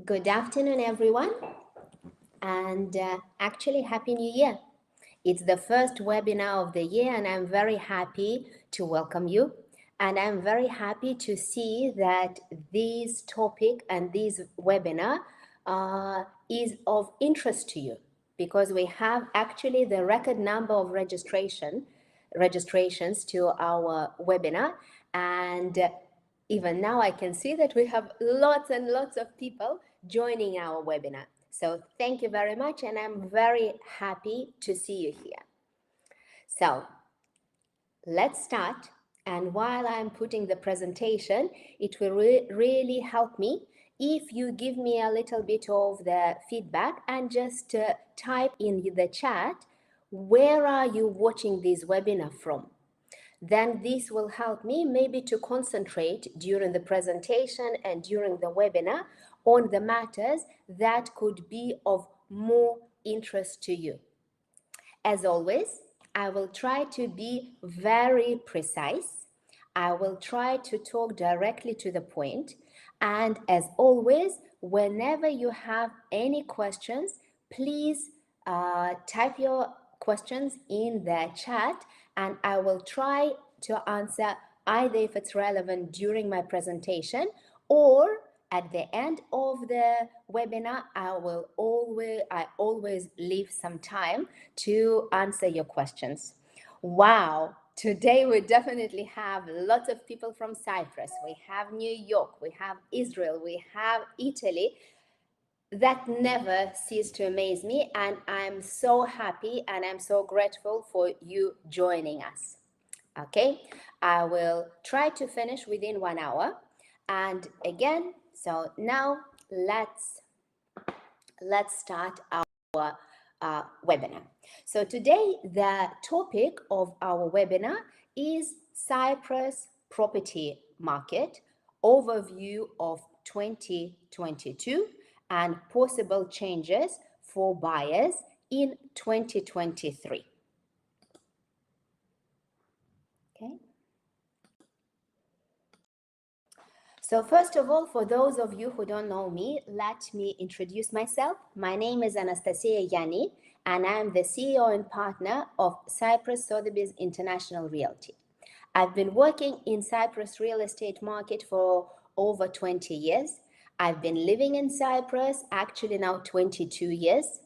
Good afternoon, everyone, and actually, Happy New Year. It's the first webinar of the year, and I'm very happy to welcome you. And I'm very happy to see that this topic and this webinar is of interest to you, because we have actually the record number of registrations to our webinar, and even now I can see that we have lots and lots of people joining our webinar. So thank you very much, and I'm very happy to see you here. So let's start. And while I'm putting the presentation, it will really help me if you give me a little bit of the feedback and just type in the chat, where are you watching this webinar from? Then this will help me maybe to concentrate during the presentation and during the webinar on the matters that could be of more interest to you. As always, I will try to be very precise. I will try to talk directly to the point. And as always, whenever you have any questions, please type your questions in the chat, and I will try to answer either if it's relevant during my presentation or at the end of the webinar. I always leave some time to answer your questions. Wow, today we definitely have lots of people from Cyprus. We have New York, we have Israel, we have Italy. That never ceases to amaze me, and I'm so happy and I'm so grateful for you joining us. Okay, I will try to finish within 1 hour. And again, so now let's start our webinar. So today the topic of our webinar is Cyprus property market overview of 2022 and possible changes for buyers in 2023. Okay. So first of all, for those of you who don't know me, let me introduce myself. My name is Anastasia Yianni, and I'm the CEO and partner of Cyprus Sotheby's International Realty. I've been working in Cyprus real estate market for over 20 years. I've been living in Cyprus, actually now 22 years.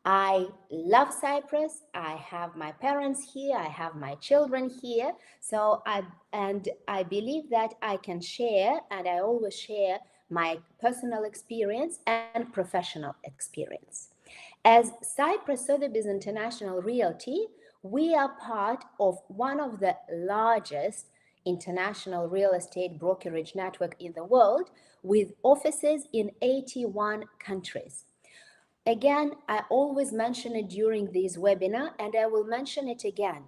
I love Cyprus. I have my parents here. I have my children here. So I believe that I can share, and I always share my personal experience and professional experience. As Cyprus Sotheby's International Realty, we are part of one of the largest international real estate brokerage network in the world, with offices in 81 countries. Again, I always mention it during this webinar, and I will mention it again,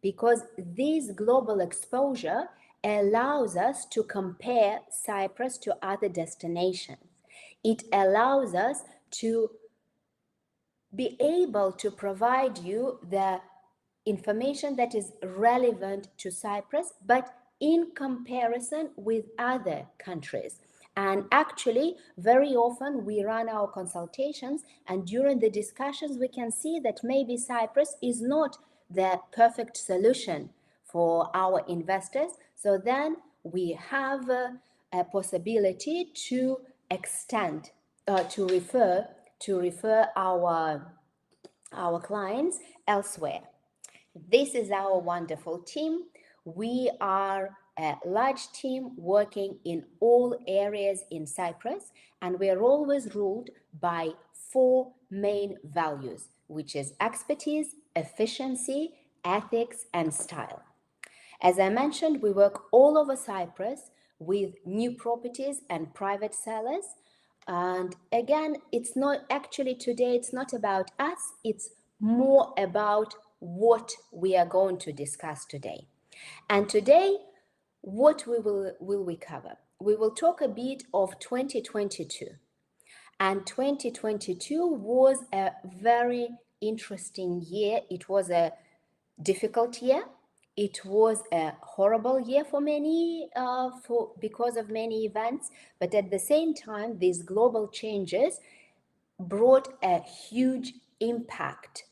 because this global exposure allows us to compare Cyprus to other destinations. It allows us to be able to provide you the information that is relevant to Cyprus, but in comparison with other countries. And actually, very often we run our consultations, and during the discussions, we can see that maybe Cyprus is not the perfect solution for our investors. So then we have a possibility to extend, to refer our clients elsewhere. This is our wonderful team. We are a large team working in all areas in Cyprus, and we are always ruled by 4 main values, which is expertise, efficiency, ethics, and style. As I mentioned, we work all over Cyprus with new properties and private sellers. And again, it's not actually today, it's not about us, it's more about what we are going to discuss today. And today, what will we cover? We will talk a bit of 2022. And 2022 was a very interesting year. It was a difficult year. it was a horrible year for many, because of many events, but at the same time, these global changes brought a huge impact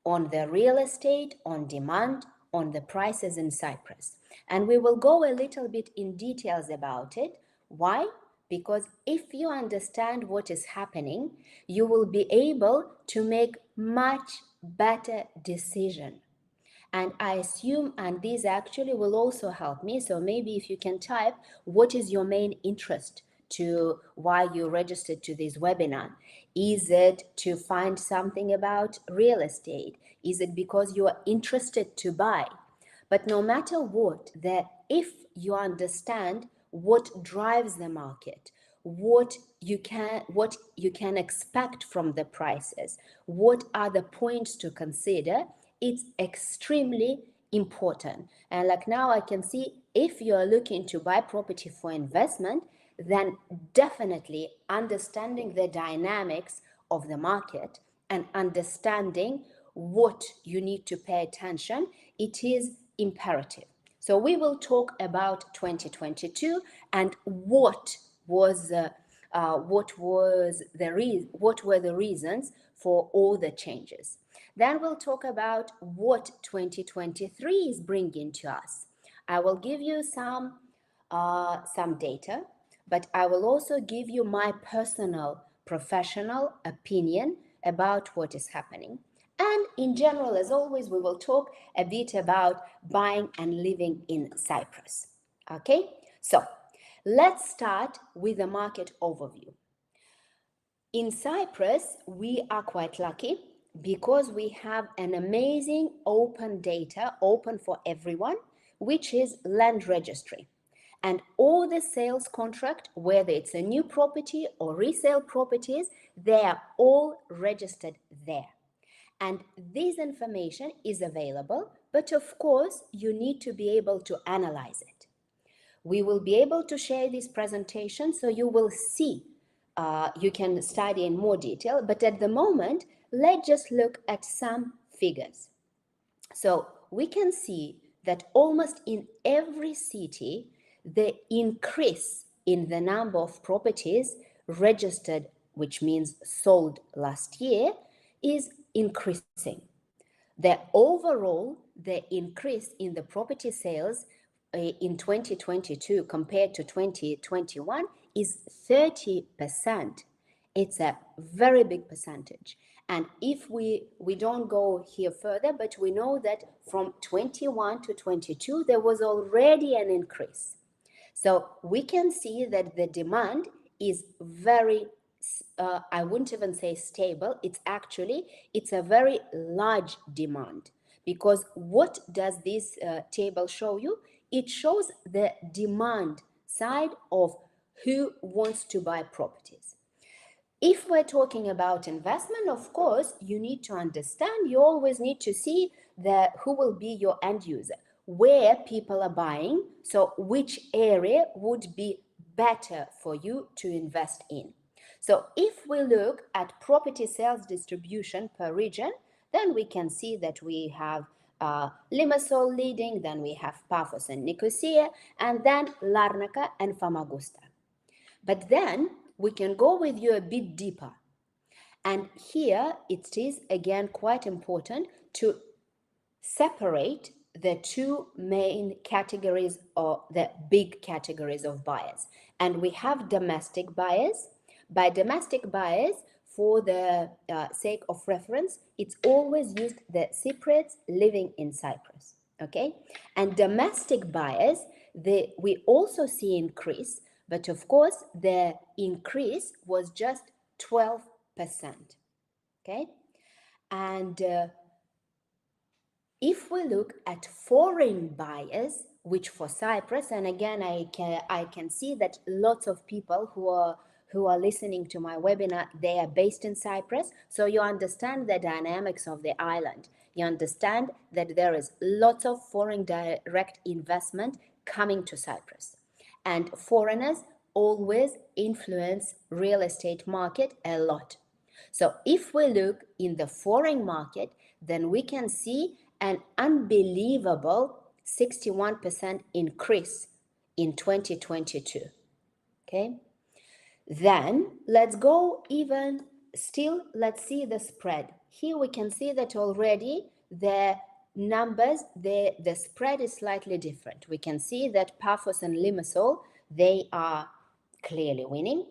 on the real estate, on demand, on the prices in Cyprus. And we will go a little bit in details about it. Why? Because if you understand what is happening, you will be able to make much better decision. And I assume, and these actually will also help me. So maybe if you can type, what is your main interest to why you registered to this webinar? Is it to find something about real estate? Is it because you are interested to buy? But no matter what, if you understand what drives the market, what you can expect from the prices, what are the points to consider, it's extremely important. And like now I can see, if you're looking to buy property for investment, then definitely understanding the dynamics of the market and understanding what you need to pay attention, it is imperative. So we will talk about 2022 and what were the reasons for all the changes. Then we'll talk about what 2023 is bringing to us. I will give you some data, but I will also give you my personal professional opinion about what is happening. And in general, as always, we will talk a bit about buying and living in Cyprus. Okay, so let's start with the market overview. In Cyprus, we are quite lucky because we have an amazing open data, open for everyone, which is land registry. And all the sales contract, whether it's a new property or resale properties, they are all registered there. And this information is available, but of course, you need to be able to analyze it. We will be able to share this presentation so you will see, you can study in more detail, but at the moment, let's just look at some figures. So we can see that almost in every city, the increase in the number of properties registered, which means sold last year, is increasing. The increase in the property sales in 2022 compared to 2021 is 30%. It's a very big percentage. And if we don't go here further, but we know that from 21 to 22, there was already an increase. So we can see that the demand is very, I wouldn't even say stable. It's a very large demand, because what does this table show you? It shows the demand side of who wants to buy properties. If we're talking about investment, of course, you need to understand, you always need to see who will be your end user, where people are buying, so which area would be better for you to invest in. So if we look at property sales distribution per region, then we can see that we have Limassol leading, then we have Paphos and Nicosia, and then Larnaca and Famagusta. But then we can go with you a bit deeper. And here it is again quite important to separate the two main categories, or the big categories of buyers. And we have domestic buyers. By domestic buyers, for the sake of reference, it's always used the Cypriots living in Cyprus, okay? And domestic buyers, we also see increase, but of course, the increase was just 12%, okay? And if we look at foreign buyers, which for Cyprus, and again, I can see that lots of people who are listening to my webinar, they are based in Cyprus, so you understand the dynamics of the island. You understand that there is lots of foreign direct investment coming to Cyprus. And foreigners always influence real estate market a lot. So if we look in the foreign market, then we can see an unbelievable 61% increase in 2022. Okay, then let's go even still, let's see the spread. Here we can see that already the numbers, the spread is slightly different. We can see that Paphos and Limassol, they are clearly winning.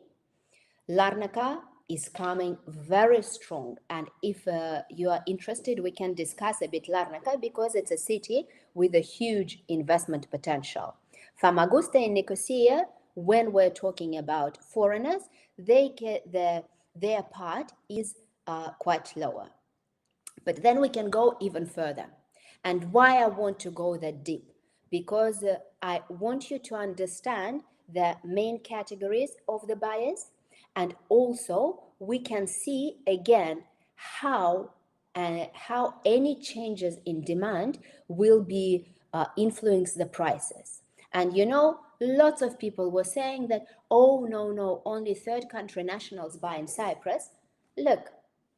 Larnaca is coming very strong, and if you are interested, we can discuss a bit Larnaca because it's a city with a huge investment potential. Famagusta and Nicosia, when we're talking about foreigners, they get their part is quite lower. But then we can go even further. And why I want to go that deep? Because I want you to understand the main categories of the buyers, and also we can see again how any changes in demand will be influence the prices. And you know, lots of people were saying that, oh no, only third country nationals buy in Cyprus. Look,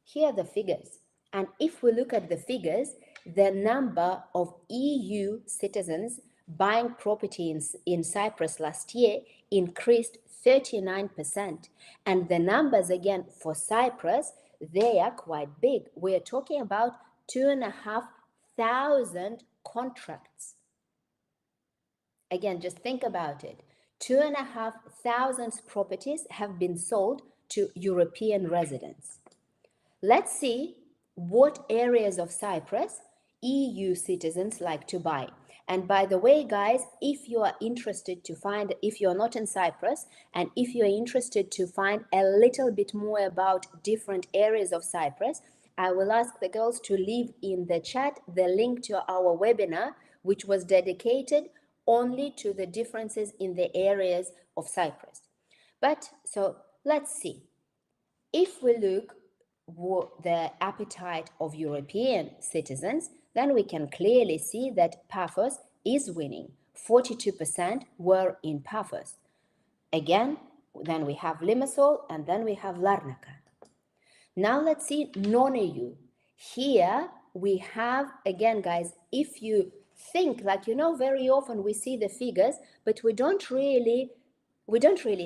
here are the figures. And if we look at the figures, the number of EU citizens buying property in Cyprus last year increased 39%. And the numbers again for Cyprus, they are quite big. We're talking about 2,500 contracts. Again, just think about it. 2,500 properties have been sold to European residents. Let's see what areas of Cyprus EU citizens like to buy. And by the way, guys, if you are interested to find, if you're not in Cyprus, and if you're interested to find a little bit more about different areas of Cyprus, I will ask the girls to leave in the chat the link to our webinar, which was dedicated only to the differences in the areas of Cyprus. But so let's see. If we look the appetite of European citizens, then we can clearly see that Paphos is winning. 42% were in Paphos. Again, then we have Limassol, and then we have Larnaca. Now let's see non-EU. Here we have, again, guys, if you think, like, you know, very often we see the figures, but we don't really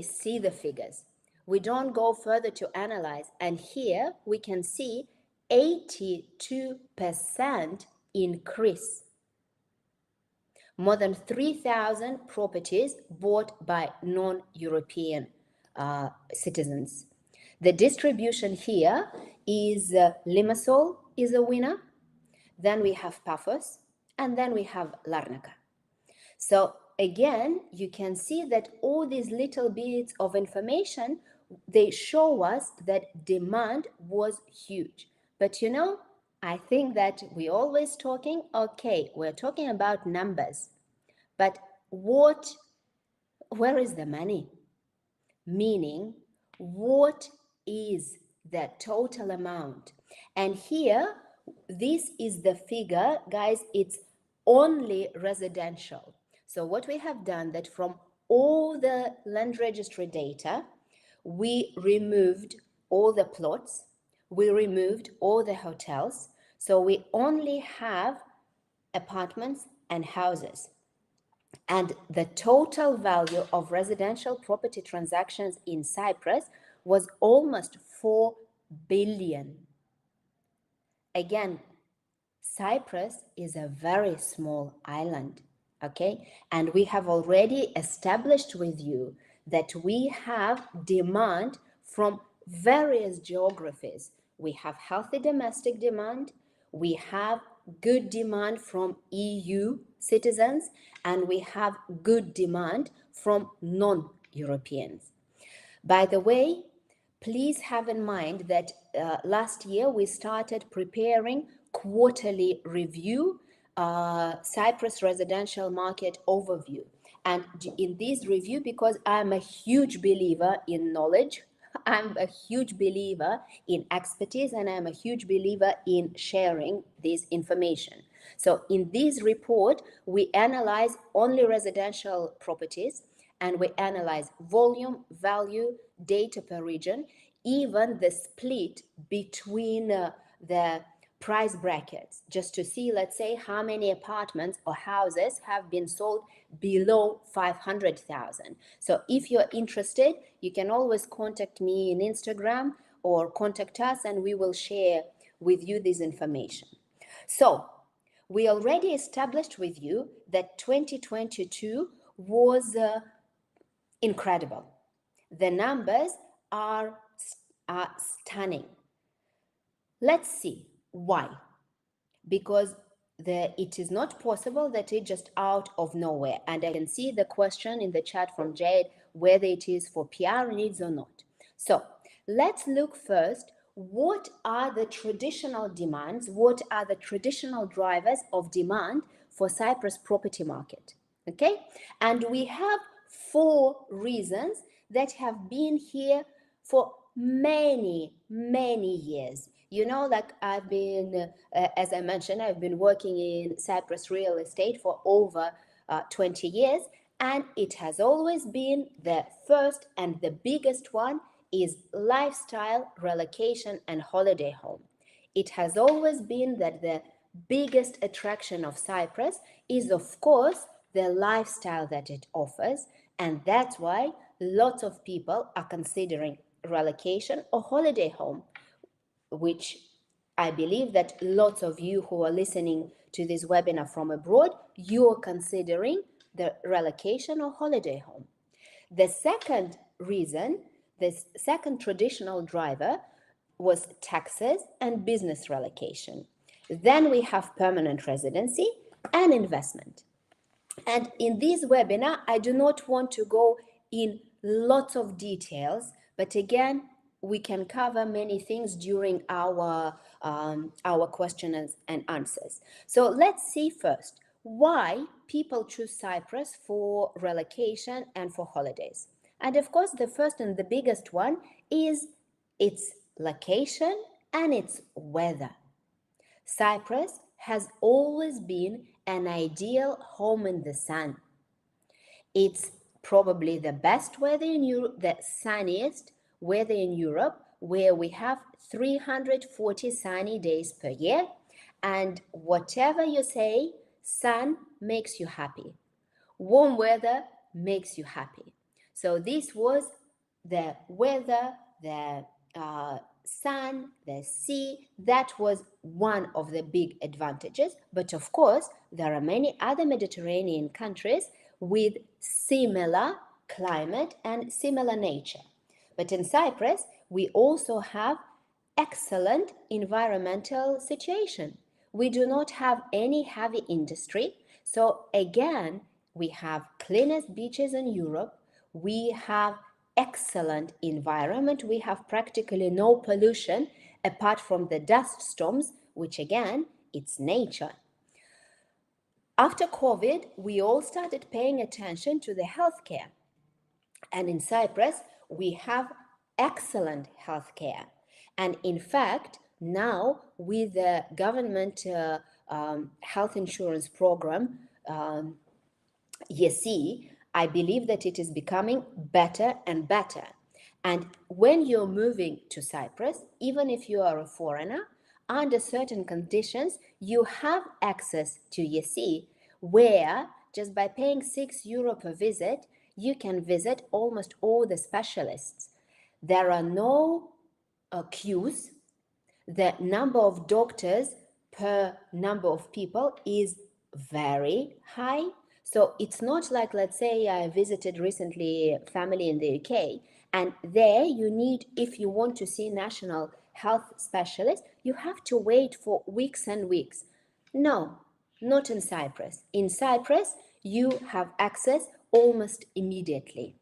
see the figures. We don't go further to analyze. And here we can see 82% increase. More than 3,000 properties bought by non-European citizens. The distribution here is Limassol is a winner. Then we have Paphos, and then we have Larnaca. So again, you can see that all these little bits of information, they show us that demand was huge. But you know, I think that we're always talking, okay, we're talking about numbers, but where is the money? Meaning, what is the total amount? And here, this is the figure, guys, it's only residential. So what we have done that from all the land registry data, we removed all the plots, we removed all the hotels, so we only have apartments and houses. And the total value of residential property transactions in Cyprus was almost 4 billion. Again, Cyprus is a very small island, okay? And we have already established with you that we have demand from various geographies. We have healthy domestic demand, we have good demand from EU citizens, and we have good demand from non-Europeans. By the way, please have in mind that last year we started preparing quarterly review, Cyprus residential market overview. And in this review, because I'm a huge believer in knowledge, I'm a huge believer in expertise, and I'm a huge believer in sharing this information. So in this report, we analyze only residential properties, and we analyze volume, value, data per region, even the split between the price brackets just to see, let's say, how many apartments or houses have been sold below 500,000. So if you're interested, you can always contact me in Instagram or contact us, and we will share with you this information. So we already established with you that 2022 was incredible. The numbers are stunning. Let's see why. Because it is not possible that it just out of nowhere. And I can see the question in the chat from Jade, whether it is for PR needs or not. So let's look first, what are the traditional demands? What are the traditional drivers of demand for Cyprus property market? Okay, and we have 4 reasons that have been here for many years. You know, like I've been, as I mentioned, I've been working in Cyprus real estate for over 20 years, and it has always been the first and the biggest one is lifestyle, relocation, and holiday home. It has always been that the biggest attraction of Cyprus is, of course, the lifestyle that it offers, and that's why lots of people are considering relocation or holiday home, which I believe that lots of you who are listening to this webinar from abroad, you're considering the relocation or holiday home. The second reason, the second traditional driver was taxes and business relocation. Then we have permanent residency and investment. And in this webinar, I do not want to go in lots of details, but again, we can cover many things during our questions and answers. So let's see first why people choose Cyprus for relocation and for holidays. And of course, the first and the biggest one is its location and its weather. Cyprus has always been an ideal home in the sun. It's probably the best weather in Europe, the sunniest weather in Europe, where we have 340 sunny days per year. And whatever you say, sun makes you happy. Warm weather makes you happy. So this was the weather, the sun, the sea. That was one of the big advantages. But of course, there are many other Mediterranean countries with similar climate and similar nature. But in Cyprus, we also have excellent environmental situation. We do not have any heavy industry. So again, we have cleanest beaches in Europe. We have excellent environment. We have practically no pollution apart from the dust storms, which again, it's nature. After COVID, we all started paying attention to the healthcare. And in Cyprus, we have excellent healthcare. And in fact, now with the government health insurance program, Yianni, I believe that it is becoming better and better. And when you're moving to Cyprus, even if you are a foreigner, under certain conditions, you have access to Yianni, where just by paying €6 per visit, you can visit almost all the specialists. There are no queues. The number of doctors per number of people is very high. So it's not like, let's say, I visited recently a family in the UK, and there you need, if you want to see national health specialist, you have to wait for weeks and weeks. No, not in Cyprus. In Cyprus, you have access almost immediately.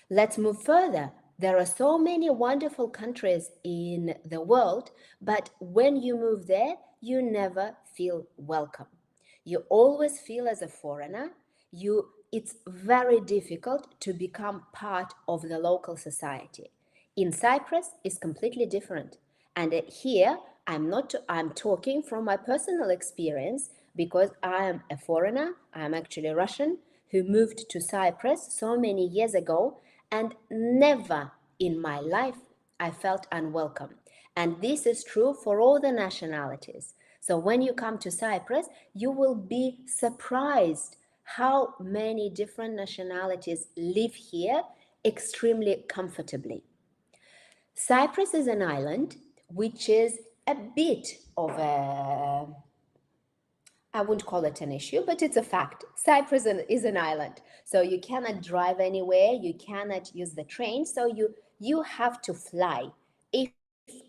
Let's move further. There are so many wonderful countries in the world, but when you move there, you never feel welcome. You always feel as a foreigner. It's very difficult to become part of the local society. In Cyprus, it's completely different. And here, I'm talking from my personal experience because I am a foreigner. I'm actually Russian who moved to Cyprus so many years ago, and never in my life I felt unwelcome. And this is true for all the nationalities. So when you come to Cyprus, you will be surprised how many different nationalities live here extremely comfortably. Cyprus is an island which is a bit of a, I wouldn't call it an issue, but it's a fact. Cyprus is an island. So you cannot drive anywhere, you cannot use the train, so you have to fly if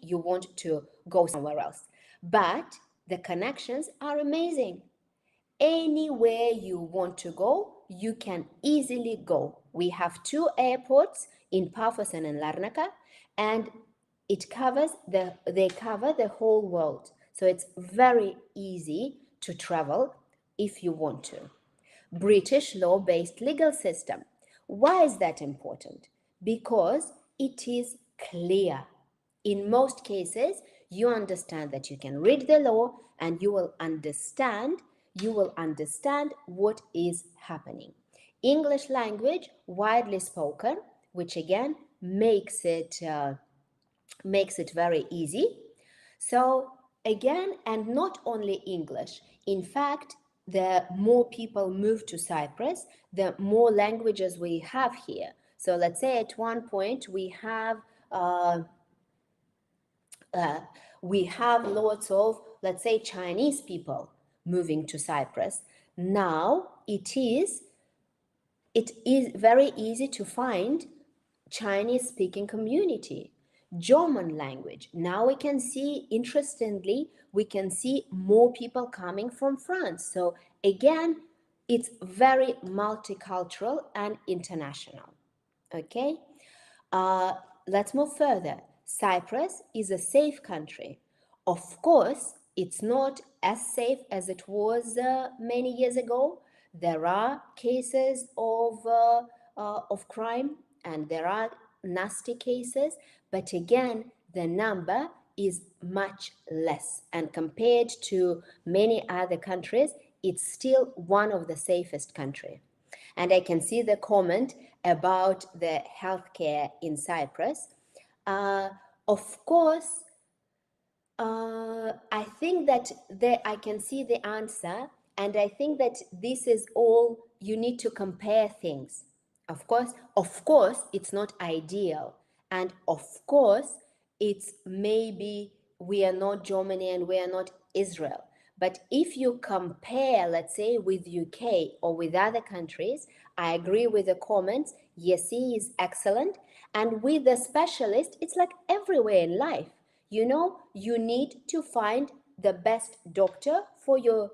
you want to go somewhere else. But the connections are amazing. Anywhere you want to go, you can easily go. We have 2 airports in Paphos and in Larnaca, and they cover the whole world. So it's very easy to travel if you want to. British law-based legal system. Why is that important? Because it is clear. In most cases, you understand that you can read the law and you will understand what is happening. English language widely spoken, which again makes it very easy. So again, and not only English. In fact, the more people move to Cyprus, the more languages we have here. So let's say at one point we have lots of, let's say, Chinese people moving to Cyprus. Now it is very easy to find Chinese-speaking community. German language. Now we can see, interestingly, we can see more people coming from France. So again, it's very multicultural and international. Okay, let's move further. Cyprus is a safe country. Of course, it's not as safe as it was many years ago. There are cases of crime and there are nasty cases, but again, the number is much less. And compared to many other countries, it's still one of the safest countries. And I can see the comment about the healthcare in Cyprus. Of course, I think that I can see the answer, and I think that this is all, you need to compare things. Of course, it's not ideal, and of course, it's maybe we are not Germany and we are not Israel. But if you compare, let's say, with UK or with other countries, I agree with the comments. Yianni is excellent, and with the specialist, it's like everywhere in life. You know, you need to find the best doctor for your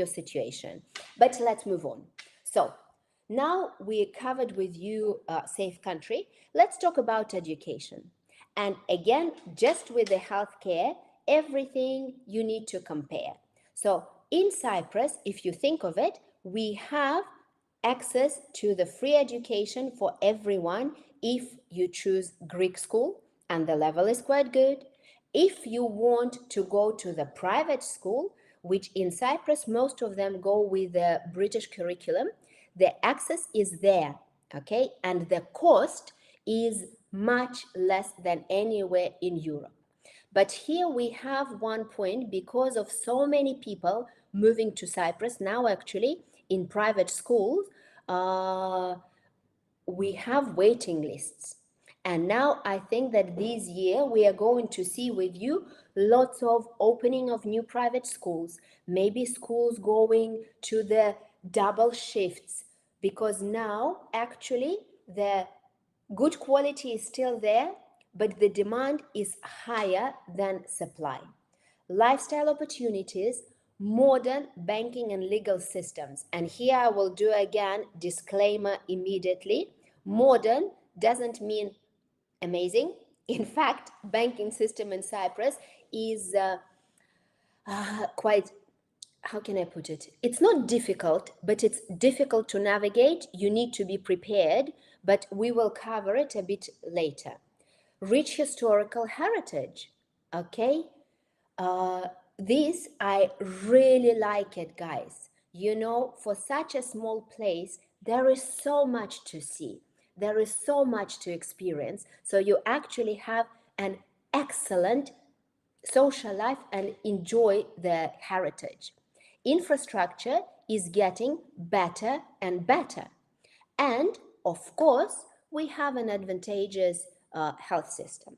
situation. But let's move on. So now we covered with you safe country. Let's talk about education. And again, just with the healthcare, everything you need to compare. So in Cyprus, if you think of it, we have access to the free education for everyone if you choose Greek school, and the level is quite good. If you want to go to the private school, which in Cyprus, most of them go with the British curriculum, the access is there, okay? And the cost is much less than anywhere in Europe. But here we have one point, because of so many people moving to Cyprus now, actually, in private schools, we have waiting lists. And now I think that this year we are going to see with you lots of opening of new private schools, maybe schools going to the double shifts, because now actually the good quality is still there, but the demand is higher than supply. Lifestyle opportunities, modern banking and legal systems. And here I will do again disclaimer immediately. Modern doesn't mean amazing. In fact, banking system in Cyprus is quite, how can I put it? It's not difficult, but it's difficult to navigate. You need to be prepared, but we will cover it a bit later. Rich historical heritage, okay? This, I really like it, guys. You know, for such a small place, there is so much to see. There is so much to experience. So you actually have an excellent social life and enjoy their heritage. Infrastructure is getting better and better. And of course, we have an advantageous health system.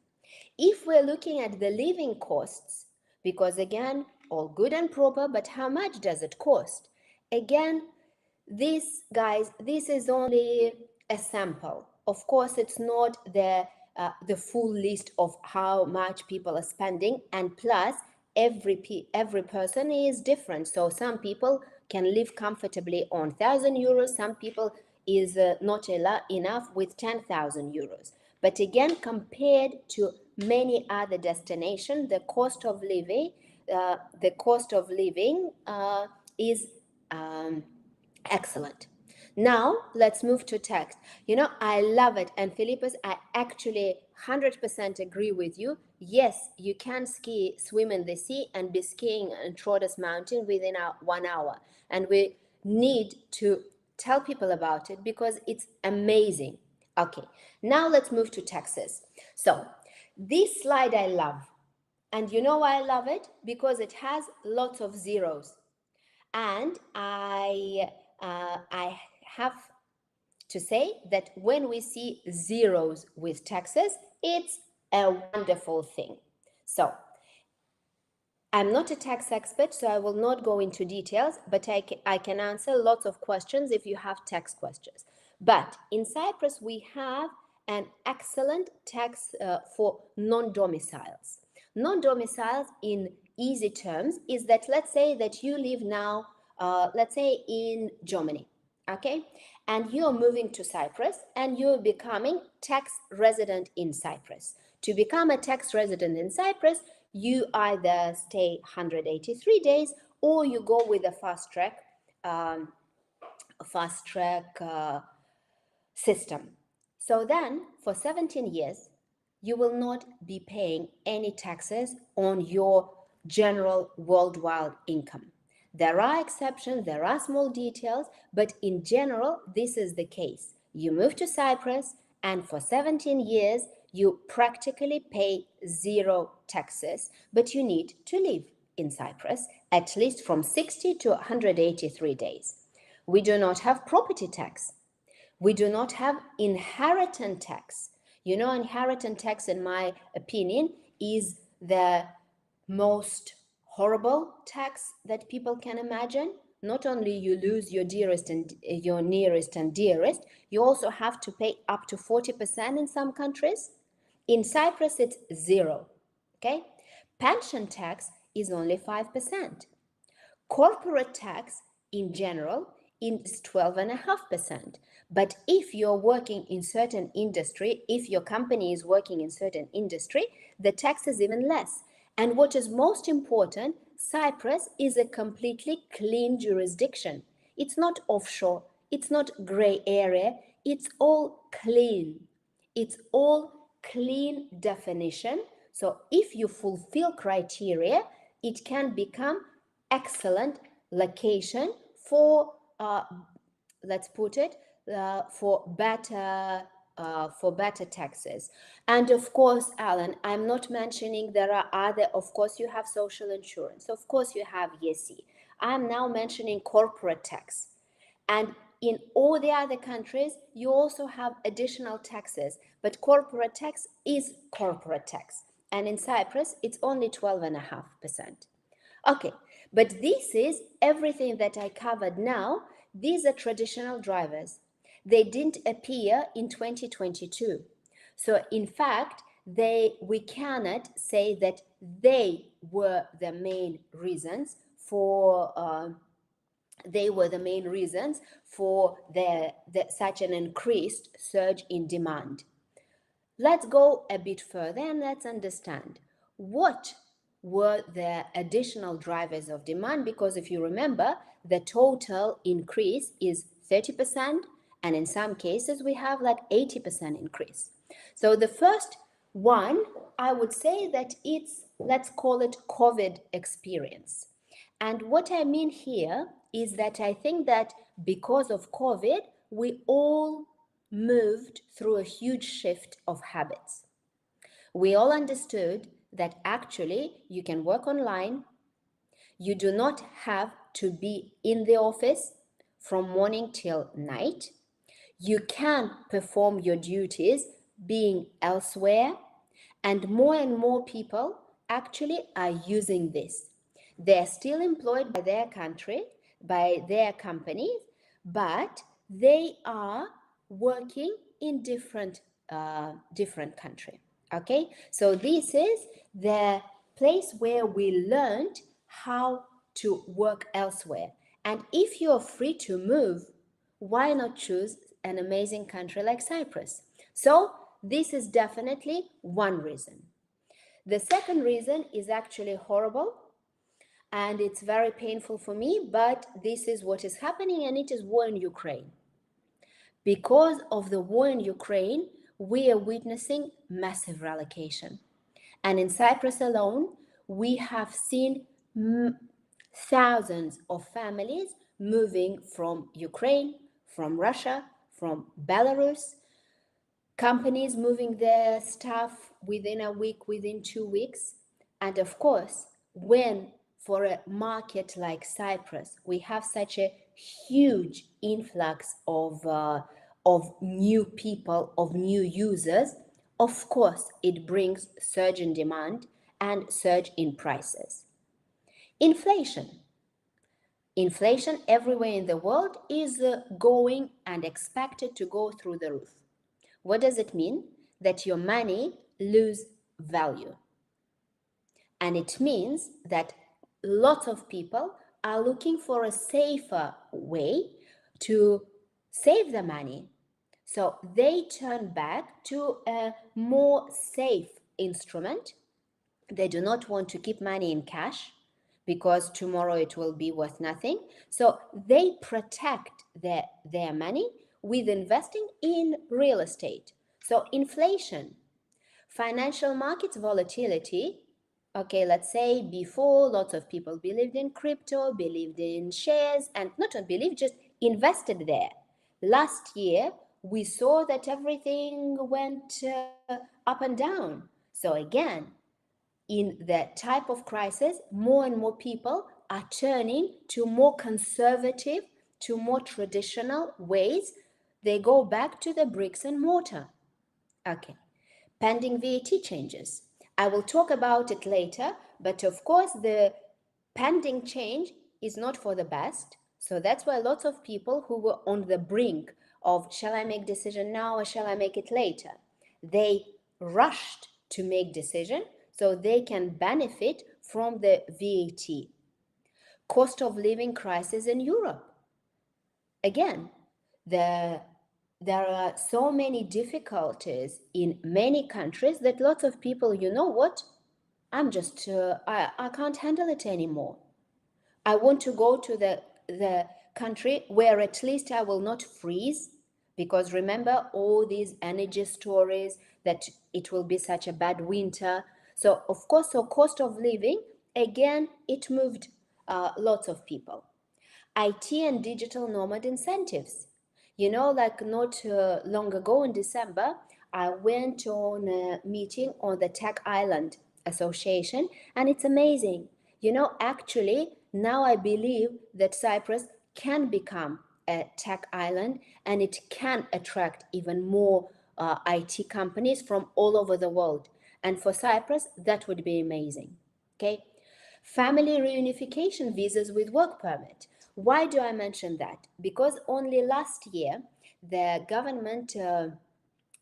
If we're looking at the living costs, because again, all good and proper, but how much does it cost? Again, this, guys, this is only a sample. Of course, it's not the full list of how much people are spending, and plus every person is different. So some people can live comfortably on 1,000 euros. Some people is not enough with 10,000 euros. But again, compared to many other destinations, the cost of living, is excellent. Now let's move to text. I love it. And Philippus, I actually 100% agree with you. Yes, you can swim in the sea and be skiing on Troodos Mountain within 1 hour. And we need to tell people about it because it's amazing. Okay, now let's move to taxes. So this slide I love. And you know why I love it? Because it has lots of zeros. And I have to say that when we see zeros with taxes, it's a wonderful thing. So I'm not a tax expert, so I will not go into details, but I can answer lots of questions if you have tax questions. But in Cyprus, we have an excellent tax for non-domiciles. Non-domiciles, in easy terms, is that let's say that you live now, let's say in Germany, okay? And you're moving to Cyprus and you're becoming tax resident in Cyprus. To become a tax resident in Cyprus, you either stay 183 days or you go with a fast track system. So then for 17 years, you will not be paying any taxes on your general worldwide income. There are exceptions, there are small details, but in general, this is the case. You move to Cyprus, and for 17 years, you practically pay zero taxes, but you need to live in Cyprus at least from 60 to 183 days. We do not have property tax. We do not have inheritance tax. Inheritance tax, in my opinion, is the most horrible tax that people can imagine. Not only you lose your dearest and your nearest and dearest, you also have to pay up to 40% in some countries. In Cyprus, it's zero. Okay? Pension tax is only 5%. Corporate tax in general is 12.5%. But if you're working in certain industry, if your company is working in certain industry, the tax is even less. And what is most important, Cyprus is a completely clean jurisdiction. It's not offshore, it's not gray area, it's all clean. It's all clean definition. So if you fulfill criteria, it can become excellent location for let's put it for better taxes. And of course, Alan, I'm not mentioning there are other, of course you have social insurance, of course you have Yianni. I'm now mentioning corporate tax. And in all the other countries, you also have additional taxes, but corporate tax is corporate tax. And in Cyprus, it's only 12.5%. Okay, but this is everything that I covered now. These are traditional drivers. They didn't appear in 2022. So in fact, we cannot say that they were the main reasons for such an increased surge in demand. Let's go a bit further and let's understand what were the additional drivers of demand, because if you remember, the total increase is 30%, and in some cases we have like 80% increase. So the first one, I would say that it's, let's call it COVID experience. And what I mean here is that I think that because of COVID, we all moved through a huge shift of habits. We all understood that actually you can work online. You do not have to be in the office from morning till night. You can perform your duties being elsewhere, and more people actually are using this. They're still employed by their country, by their companies, but they are working in different country. Okay, so this is the place where we learned how to work elsewhere. And if you're free to move, why not choose an amazing country like Cyprus? So this is definitely one reason. The second reason is actually horrible, and it's very painful for me, but this is what is happening, and it is war in Ukraine. Because of the war in Ukraine, we are witnessing massive relocation. And in Cyprus alone, we have seen thousands of families moving from Ukraine, from Russia, from Belarus, companies moving their staff within a week, within 2 weeks. And of course, when for a market like Cyprus, we have such a huge influx of new people, of new users, of course, it brings surge in demand and surge in prices. Inflation. Inflation everywhere in the world is going and expected to go through the roof. What does it mean? That your money lose value. And it means that lots of people are looking for a safer way to save the money. So they turn back to a more safe instrument. They do not want to keep money in cash because tomorrow it will be worth nothing. So they protect their money with investing in real estate. So inflation, financial markets volatility. Okay, let's say before lots of people believed in crypto, believed in shares, and not believed, just invested there. Last year, we saw that everything went up and down. So again, in that type of crisis, more and more people are turning to more conservative, to more traditional ways. They go back to the bricks and mortar. Okay, pending VAT changes. I will talk about it later, but of course the pending change is not for the best. So that's why lots of people who were on the brink of shall I make decision now or shall I make it later, they rushed to make decision so they can benefit from the VAT. Cost of living crisis in Europe. Again, there are so many difficulties in many countries that lots of people, you know what, I can't handle it anymore. I want to go to the country where at least I will not freeze, because remember all these energy stories that it will be such a bad winter. So of course, so cost of living, again, it moved lots of people. IT and digital nomad incentives. You know, like not long ago in December, I went on a meeting on the Tech Island Association, and it's amazing. You know, actually, now I believe that Cyprus can become a tech island, and it can attract even more IT companies from all over the world. And for Cyprus, that would be amazing. Okay. Family reunification visas with work permit. Why do I mention that? Because only last year, the government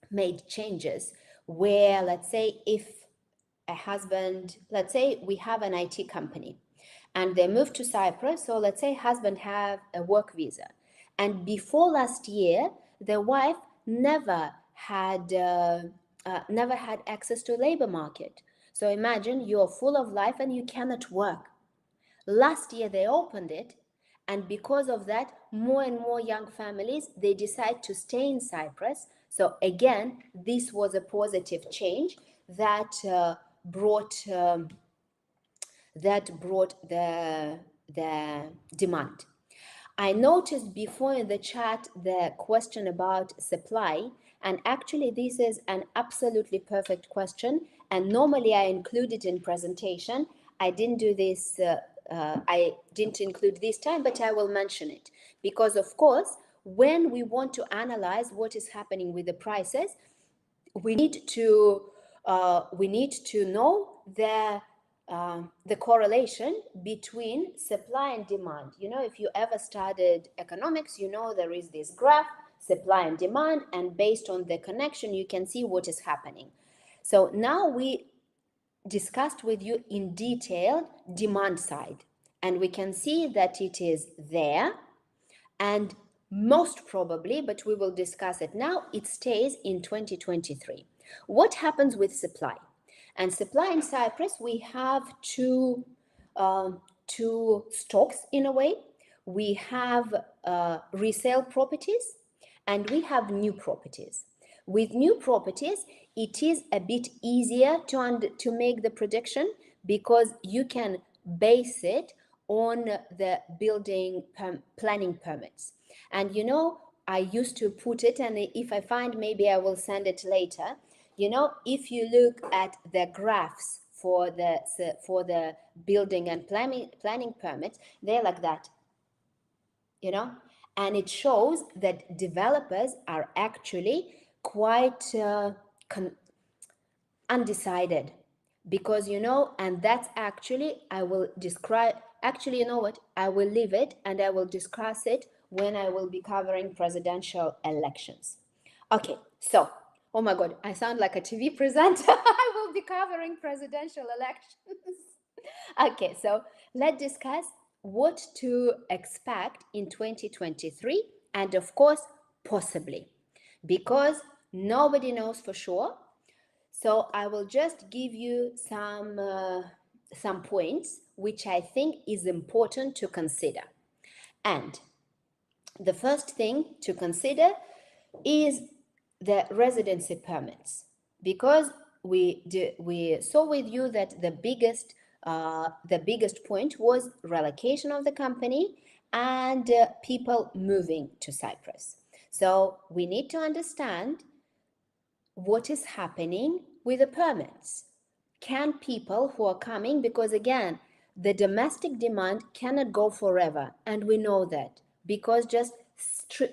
made changes where, let's say, if a husband, let's say we have an IT company and they move to Cyprus, so let's say husband have a work visa, and before last year the wife never had access to labor market. So imagine you're full of life and you cannot work. Last year they opened it, and because of that, more and more young families, they decide to stay in Cyprus. So again, this was a positive change that brought the demand. I noticed before in the chat the question about supply, and actually this is an absolutely perfect question, and normally I include it in presentation. I didn't do this, I didn't include this time, but I will mention it because, of course, when we want to analyze what is happening with the prices, we need to know the correlation between supply and demand. You know, if you ever studied economics, you know there is this graph, supply and demand, and based on the connection, you can see what is happening. So now we discussed with you in detail demand side, and we can see that it is there, and most probably, but we will discuss it now, it stays in 2023. What happens with supply? And supply in Cyprus, we have two stocks in a way. We have resale properties and we have new properties. With new properties, it is a bit easier to make the prediction because you can base it on the building planning permits. And you know, I used to put it, and if I find, maybe I will send it later. You know, if you look at the graphs for the building and planning permits, they're like that, you know, and it shows that developers are actually quite undecided, because, you know, and that's actually, I will describe, actually, you know what, I will leave it and I will discuss it when I will be covering presidential elections. Okay, so, oh my God, I sound like a TV presenter. I will be covering presidential elections. Okay, so let's discuss what to expect in 2023, and of course, possibly, because nobody knows for sure. So I will just give you some points which I think is important to consider. And the first thing to consider is the residency permits, because we saw with you that the biggest point was relocation of the company and people moving to Cyprus. So we need to understand what is happening with the permits. Can people who are coming, because again, the domestic demand cannot go forever, and we know that, because just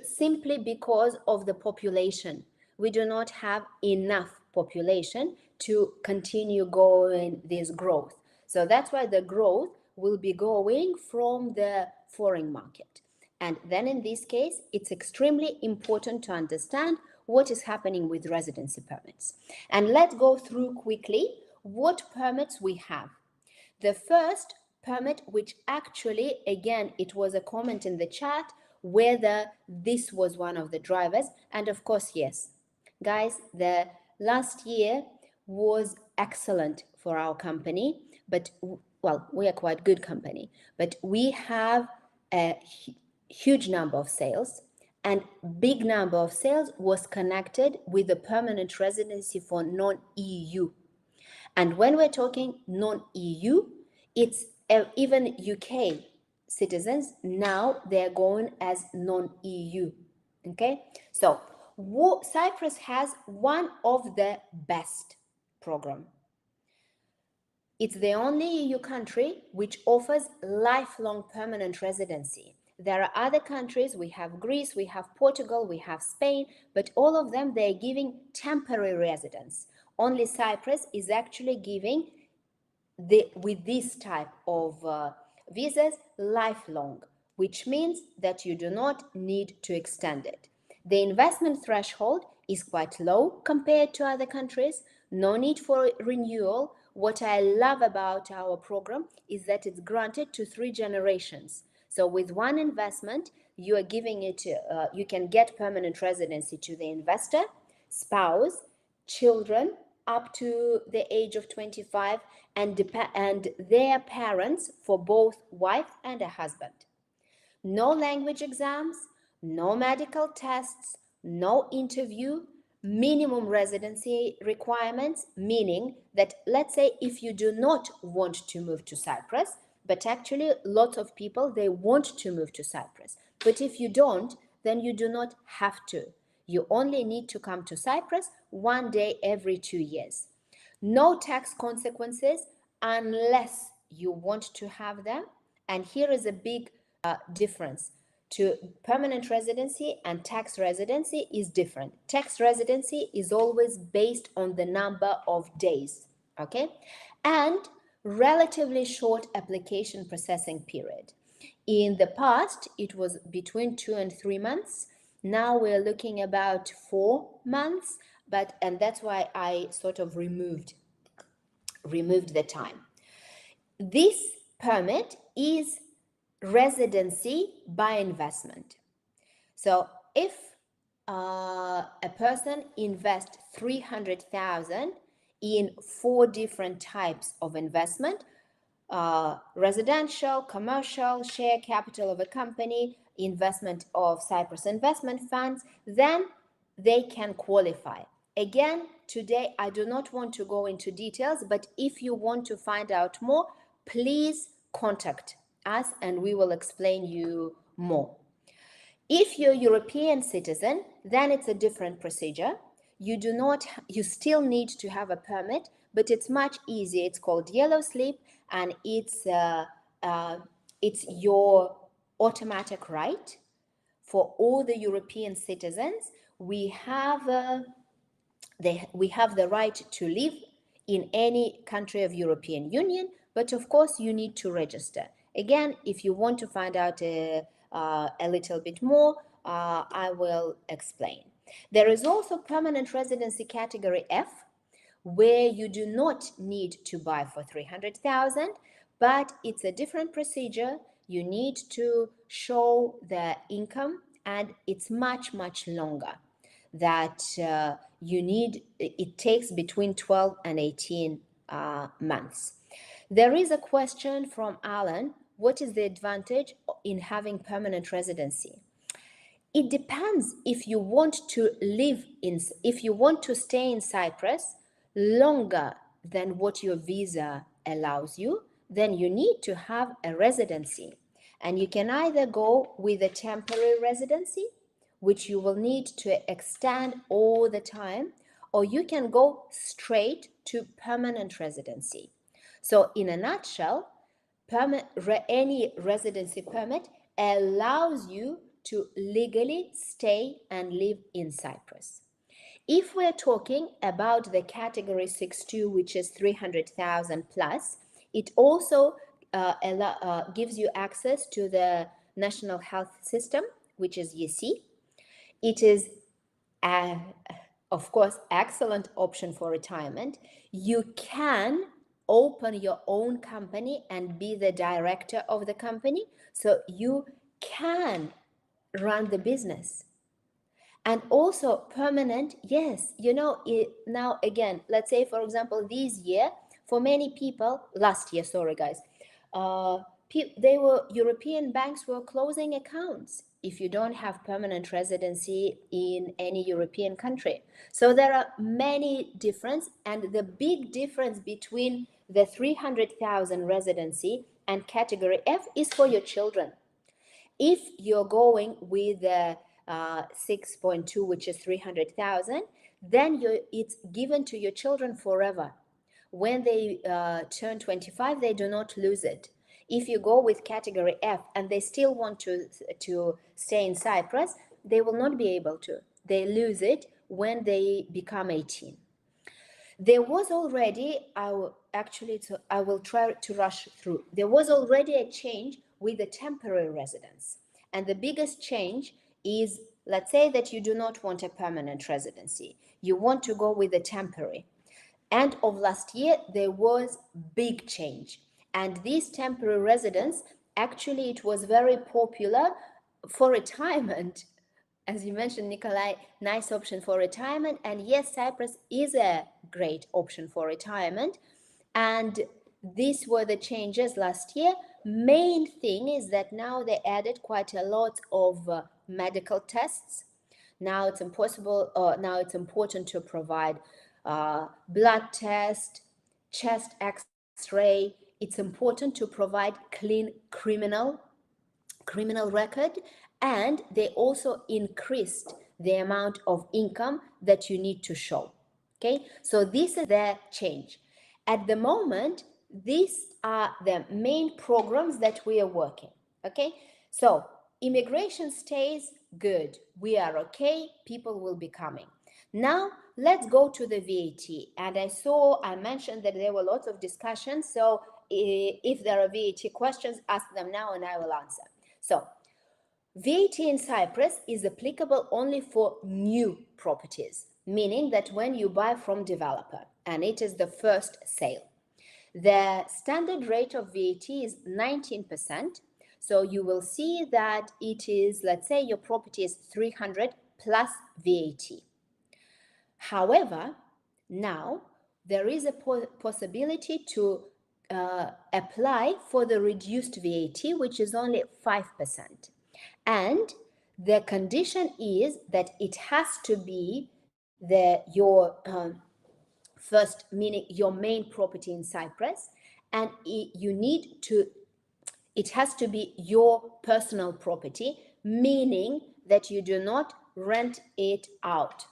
simply because of the population, we do not have enough population to continue going this growth. So that's why the growth will be going from the foreign market. And then in this case, it's extremely important to understand what is happening with residency permits. And let's go through quickly what permits we have. The first permit, which actually, again, it was a comment in the chat whether this was one of the drivers. And of course, yes. Guys, the last year was excellent for our company, but, well, we are quite good company, but we have a huge number of sales, and big number of sales was connected with the permanent residency for non-EU. And when we're talking non-EU, it's even UK citizens, now they're going as non-EU, okay? So Cyprus has one of the best program. It's the only EU country which offers lifelong permanent residency. There are other countries, we have Greece, we have Portugal, we have Spain, but all of them, they're giving temporary residence. Only Cyprus is actually giving, with this type of visas, lifelong, which means that you do not need to extend it. The investment threshold is quite low compared to other countries, no need for renewal. What I love about our program is that it's granted to 3 generations. So with one investment, you are giving it, you can get permanent residency to the investor, spouse, children up to the age of 25, and their parents for both wife and a husband. No language exams, no medical tests, no interview, minimum residency requirements, meaning that, let's say, if you do not want to move to Cyprus, but actually lots of people, they want to move to Cyprus, but if you don't, then you do not have to. You only need to come to Cyprus 1 day every 2 years. No tax consequences unless you want to have them. And here is a big difference to permanent residency and tax residency is different. Tax residency is always based on the number of days, okay? And relatively short application processing period. In the past, it was between 2 and 3 months. Now we're looking about 4 months, and that's why I sort of removed the time. This permit is residency by investment. So if a person invests 300,000 in 4 different types of investment, residential, commercial, share capital of a company, investment of Cyprus investment funds, then they can qualify. Again, today I do not want to go into details, but if you want to find out more, please contact us and we will explain you more. If you're a European citizen, then it's a different procedure. You still need to have a permit, but it's much easier. It's called yellow slip, and it's your automatic right for all the European citizens. We have the right to live in any country of European Union, but of course you need to register. Again, if you want to find out a little bit more, I will explain. There is also permanent residency category F, where you do not need to buy for 300,000, but it's a different procedure. You need to show the income, and it's much longer. That it takes between 12 and 18 months. There is a question from Alan: what is the advantage in having permanent residency? It depends. If you want to stay in Cyprus longer than what your visa allows you, then you need to have a residency. And you can either go with a temporary residency, which you will need to extend all the time, or you can go straight to permanent residency. So in a nutshell, any residency permit allows you to legally stay and live in Cyprus. If we're talking about the category 6.2, which is 300,000 plus, it also gives you access to the national health system, which is Yianni. It is, of course, excellent option for retirement. You can open your own company and be the director of the company, so you can run the business. And also permanent, yes, now again, let's say, for example, this year, for many people, last year, sorry guys, European banks were closing accounts if you don't have permanent residency in any European country. So there are many differences, and the big difference between the 300,000 residency and category F is for your children. If you're going with the 6.2, which is 300,000, then it's given to your children forever. When they turn 25, they do not lose it. If you go with category F and they still want to stay in Cyprus, they will not be able to. They lose it when they become 18. There was already, I will try to rush through. There was already a change with the temporary residence. And the biggest change is, let's say that you do not want a permanent residency. You want to go with the temporary. End of last year, there was big change. And this temporary residence, actually, it was very popular for retirement. As you mentioned, Nikolai, nice option for retirement. And yes, Cyprus is a great option for retirement. And these were the changes last year. Main thing is that now they added quite a lot of medical tests. Now it's important to provide blood test, chest X-ray. It's important to provide clean criminal record, and they also increased the amount of income that you need to show. Okay, so this is the change. At the moment, these are the main programs that we are working. Okay, so immigration stays good. We are okay. People will be coming. Now, let's go to the VAT. And I mentioned that there were lots of discussions. So if there are VAT questions, ask them now and I will answer. So VAT in Cyprus is applicable only for new properties, meaning that when you buy from developer and it is the first sale. The standard rate of VAT is 19%. So you will see that it is, let's say your property is 300 plus VAT. However, now there is a possibility to apply for the reduced VAT, which is only 5%. And the condition is that it has to be your first, meaning your main property in Cyprus, and it has to be your personal property, meaning that you do not rent it out.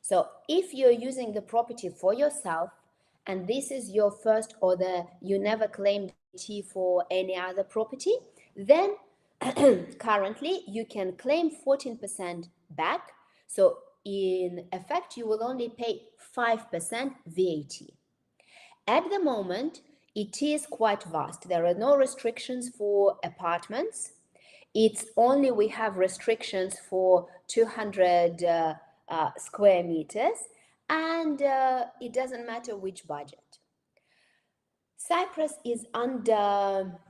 So if you're using the property for yourself and this is your first, or you never claimed VAT for any other property, then currently you can claim 14% back. So in effect, you will only pay 5% VAT. At the moment, it is quite vast. There are no restrictions for apartments. It's only we have restrictions for 200 square meters, and it doesn't matter which budget. Cyprus is under,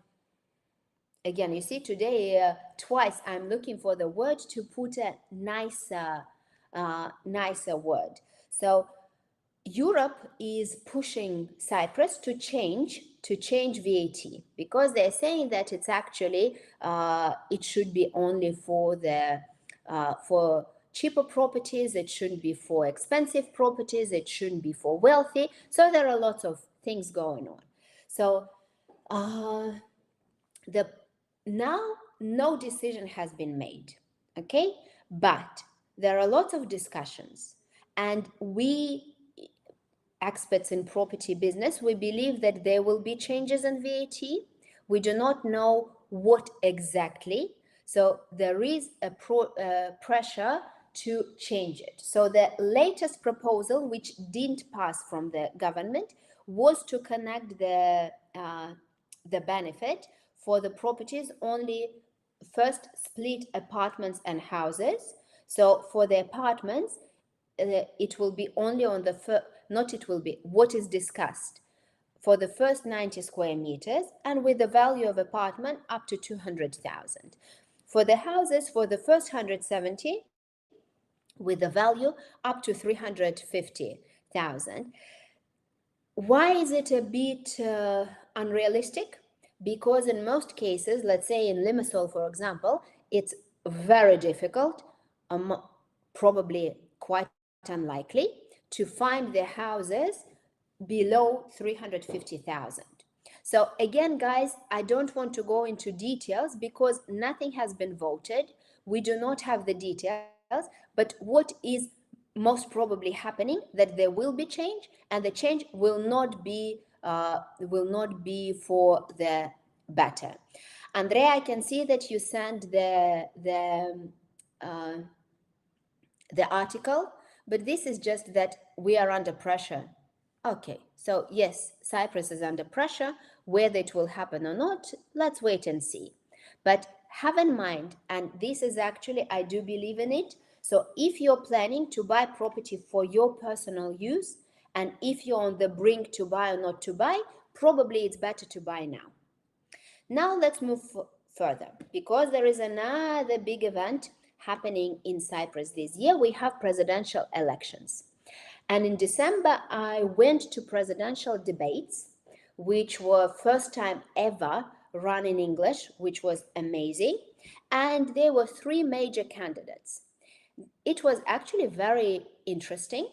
again, you see today twice I'm looking for the word to put a nicer word. So Europe is pushing Cyprus to change VAT, because they're saying that it's actually it should be only for the for cheaper properties, it shouldn't be for expensive properties, it shouldn't be for wealthy. So there are lots of things going on. So now no decision has been made, okay? But there are lots of discussions, and we experts in property business, we believe that there will be changes in VAT. We do not know what exactly. So there is a pressure to change it. So the latest proposal, which didn't pass from the government, was to connect the benefit for the properties only first split apartments and houses. So for the apartments, it will be only on the first, not it will be, what is discussed for the first 90 square meters, and with the value of apartment up to 200,000. For the houses, for the first 170, with the value up to 350,000. Why is it a bit unrealistic? Because in most cases, let's say in Limassol, for example, it's very difficult, probably quite unlikely, to find the houses below 350,000. So again, guys, I don't want to go into details because nothing has been voted. We do not have the details, but what is most probably happening, that there will be change, and the change will not be for the better. Andrea, I can see that you sent the article, but this is just that we are under pressure. Okay, so yes, Cyprus is under pressure. Whether it will happen or not, let's wait and see. But have in mind, and this is actually, I do believe in it. So if you're planning to buy property for your personal use, and if you're on the brink to buy or not to buy, probably it's better to buy now. Now let's move further, because there is another big event happening in Cyprus this year. We have presidential elections. And in December, I went to presidential debates, which were first time ever run in English, which was amazing. And there were three major candidates. It was actually very interesting.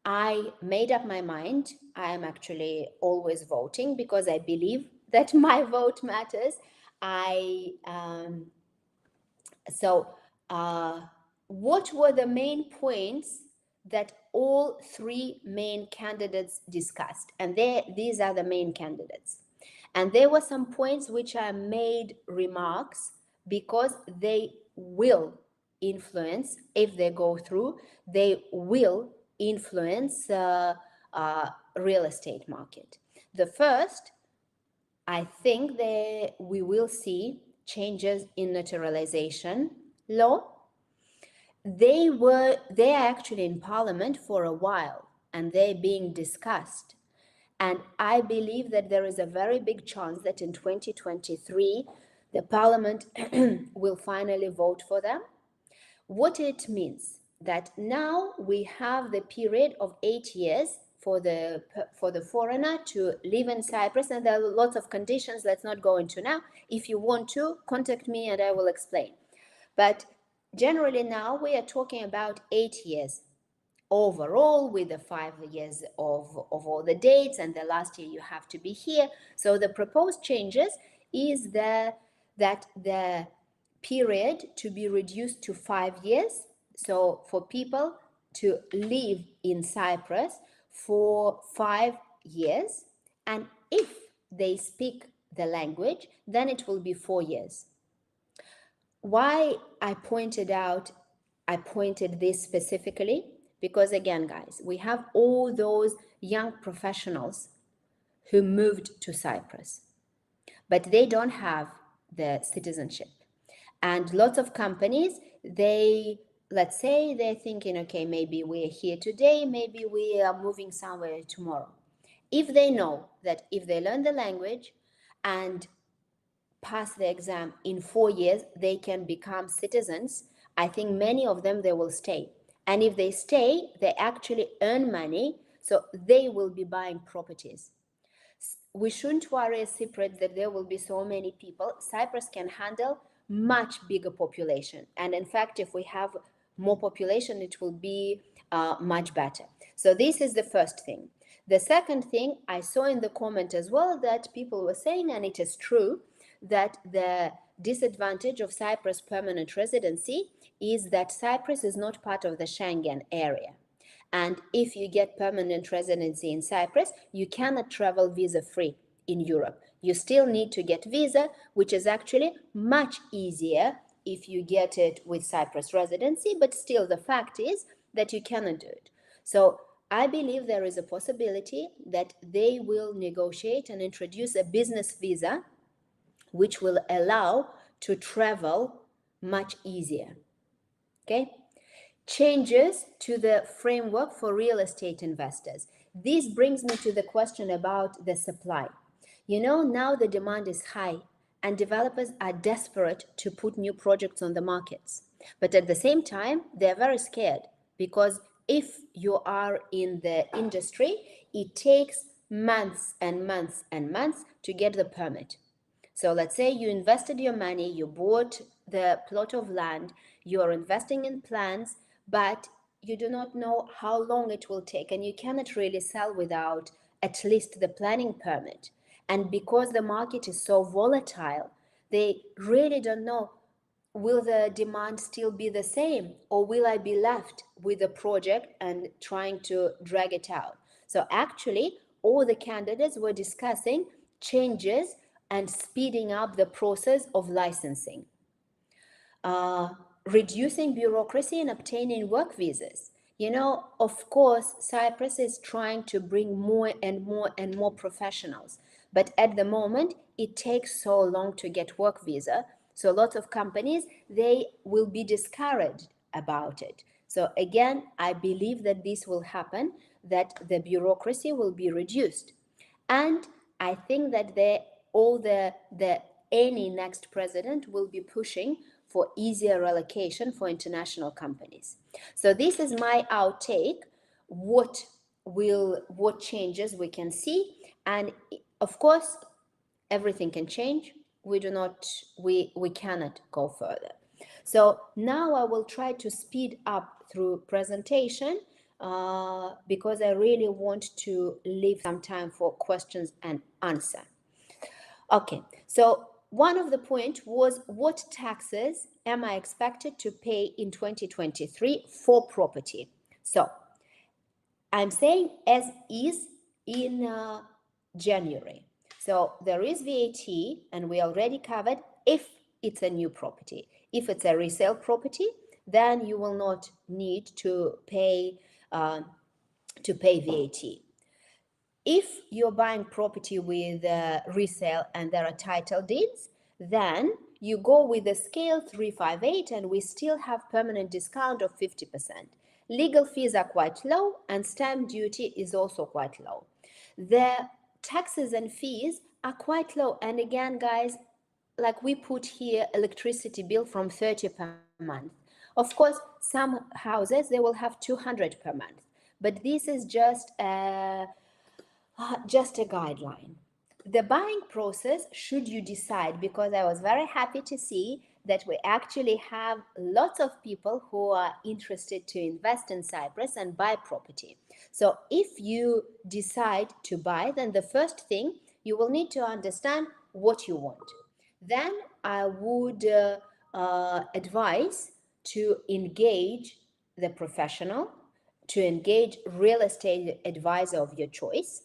I made up my mind. I am actually always voting because I believe that my vote matters. What were the main points that all three main candidates discussed, and these are the main candidates. And there were some points which I made remarks because they will influence, if they go through, they will influence real estate market. The first, I think that we will see changes in naturalization law. They are actually in parliament for a while and they're being discussed. And I believe that there is a very big chance that in 2023, the parliament will finally vote for them. What it means that now we have the period of 8 years for the foreigner to live in Cyprus, and there are lots of conditions. Let's not go into now. If you want to, contact me and I will explain. But generally now we are talking about 8 years overall, with the 5 years of all the dates, and the last year you have to be here. So the proposed changes is that the period to be reduced to 5 years. So for people to live in Cyprus for 5 years, and if they speak the language, then it will be 4 years. Why I pointed this specifically, because again, guys, we have all those young professionals who moved to Cyprus, but they don't have the citizenship. And lots of companies, let's say they're thinking, okay, maybe we're here today, maybe we are moving somewhere tomorrow. If they know that if they learn the language and pass the exam in 4 years, they can become citizens, I think many of them, they will stay. And if they stay, they actually earn money, so they will be buying properties. We shouldn't worry as Cyprus that there will be so many people. Cyprus can handle much bigger population. And in fact, if we have more population, it will be much better. So this is the first thing. The second thing, I saw in the comment as well that people were saying, and it is true, that the disadvantage of Cyprus permanent residency is that Cyprus is not part of the Schengen area. And if you get permanent residency in Cyprus, you cannot travel visa-free in Europe. You still need to get visa, which is actually much easier if you get it with Cyprus residency, but still the fact is that you cannot do it. So I believe there is a possibility that they will negotiate and introduce a business visa which will allow to travel much easier. Okay? Changes to the framework for real estate investors. This brings me to the question about the supply. You know, now the demand is high and developers are desperate to put new projects on the markets. But at the same time, they're very scared because if you are in the industry, it takes months and months and months to get the permit. So let's say you invested your money, you bought the plot of land, you are investing in plans, but you do not know how long it will take, and you cannot really sell without at least the planning permit. And because the market is so volatile, they really don't know, will the demand still be the same, or will I be left with a project and trying to drag it out? So actually, all the candidates were discussing changes and speeding up the process of licensing. Reducing bureaucracy and obtaining work visas. You know, of course, Cyprus is trying to bring more and more and more professionals. But at the moment, it takes so long to get work visa. So lots of companies, they will be discouraged about it. So again, I believe that this will happen, that the bureaucracy will be reduced. And I think that any next president will be pushing for easier relocation for international companies. So this is my outtake, what changes we can see. And of course, everything can change. We cannot go further. So now I will try to speed up through presentation because I really want to leave some time for questions and answer. Okay, so one of the points was, what taxes am I expected to pay in 2023 for property? So I'm saying as is in January. So there is VAT, and we already covered if it's a new property. If it's a resale property, then you will not need to pay VAT. If you're buying property with resale and there are title deeds, then you go with the scale 358 and we still have permanent discount of 50%. Legal fees are quite low and stamp duty is also quite low. The taxes and fees are quite low. And again, guys, like we put here electricity bill from 30 per month. Of course, some houses, they will have 200 per month. But this is just a guideline. The buying process, should you decide, because I was very happy to see that we actually have lots of people who are interested to invest in Cyprus and buy property. So if you decide to buy, then the first thing you will need to understand what you want. Then I would advise to engage the professional, to engage real estate advisor of your choice.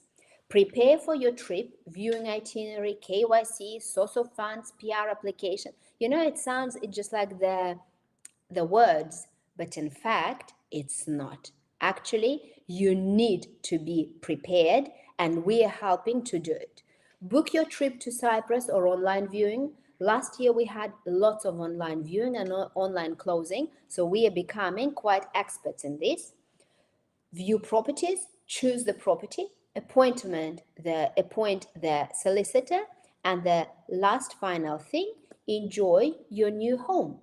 Prepare for your trip, viewing itinerary, KYC, source of funds, PR application. You know, it sounds just like the words, but in fact, it's not. Actually, you need to be prepared, and we are helping to do it. Book your trip to Cyprus or online viewing. Last year, we had lots of online viewing and online closing, so we are becoming quite experts in this. View properties, choose the property, appoint the solicitor, and the last final thing, enjoy your new home.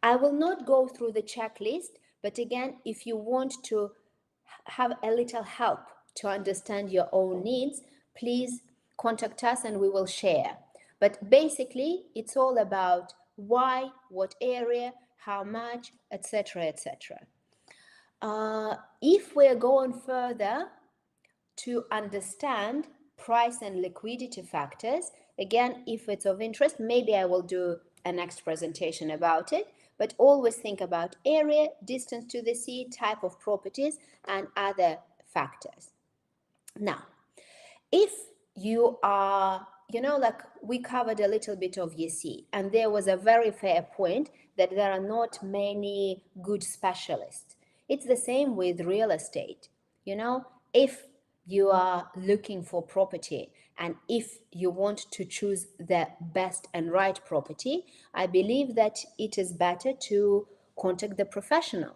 I will not go through the checklist, but again, if you want to have a little help to understand your own needs, please contact us and we will share. But basically, it's all about why, what area, how much, etc., etc. If we're going further to understand price and liquidity factors, again, if it's of interest, maybe I will do a next presentation about it, but always think about area, distance to the sea, type of properties, and other factors. Now, if you are, like we covered a little bit of Yianni, and there was a very fair point that there are not many good specialists. It's the same with real estate. If you are looking for property and if you want to choose the best and right property, I believe that it is better to contact the professionals.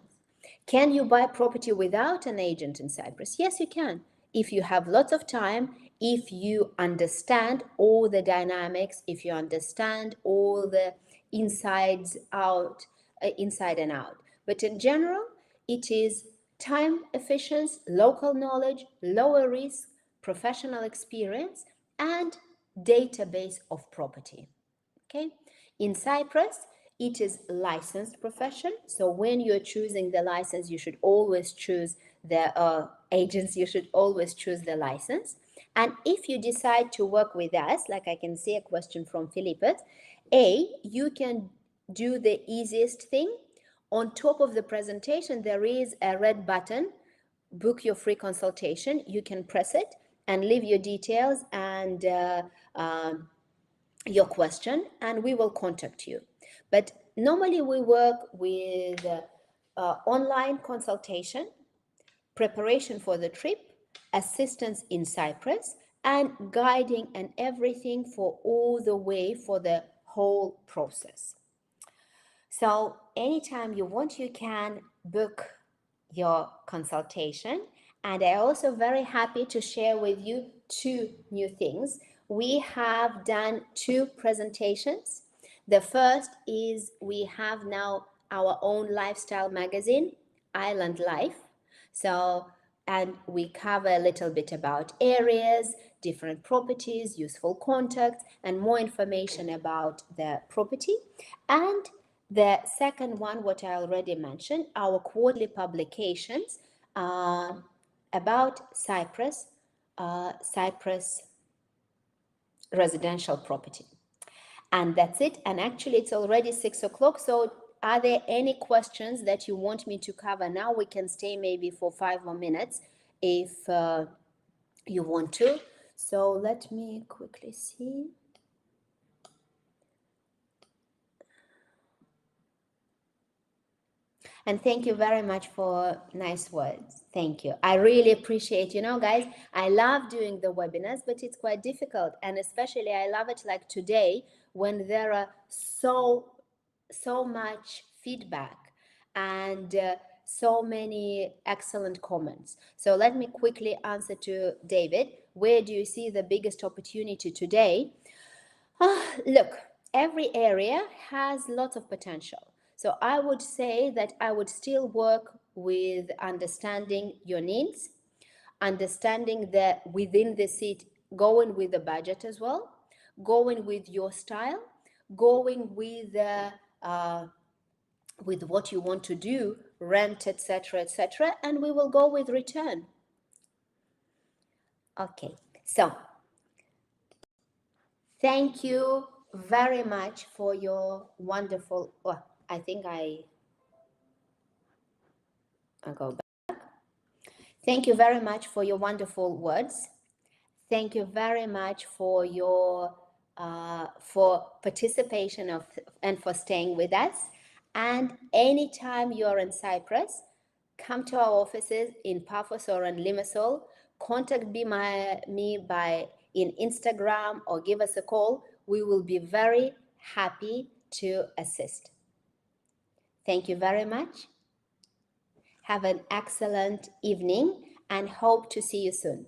Can you buy property without an agent in Cyprus? Yes, you can. If you have lots of time, if you understand all the dynamics, if you understand all the inside and out. But in general, it is time efficiency, local knowledge, lower risk, professional experience, and database of property. Okay? In Cyprus, it is licensed profession. So when you're choosing the license, you should always choose the agents, you should always choose the license. And if you decide to work with us, like I can see a question from Philippus, you can do the easiest thing. On top of the presentation, there is a red button, book your free consultation. You can press it and leave your details and your question, and we will contact you. But normally we work with online consultation, preparation for the trip, assistance in Cyprus, and guiding and everything for all the way for the whole process. So anytime you want, you can book your consultation. And I'm also very happy to share with you 2 new things. We have done 2 presentations. The first is we have now our own lifestyle magazine, Island Life. And we cover a little bit about areas, different properties, useful contacts, and more information about the property. And the second one, what I already mentioned, our quarterly publications about Cyprus residential property. And that's it. And actually, it's already 6 o'clock. So are there any questions that you want me to cover now? We can stay maybe for 5 more minutes. if you want to. So let me quickly see. And thank you very much for nice words. Thank you. I really appreciate, guys, I love doing the webinars, but it's quite difficult. And especially I love it like today when there are so much feedback and so many excellent comments. So let me quickly answer to David. Where do you see the biggest opportunity today? Look, every area has lots of potential. So I would say that I would still work with understanding your needs, understanding that within the seat, going with the budget as well, going with your style, going with what you want to do, rent, etc., and we will go with return. Okay, so thank you very much for your wonderful, I think I'll go back. Thank you very much for your wonderful words. Thank you very much for your for participation and for staying with us. And anytime you're in Cyprus, come to our offices in Paphos or in Limassol. Contact me by in Instagram or give us a call. We will be very happy to assist. Thank you very much. Have an excellent evening and hope to see you soon.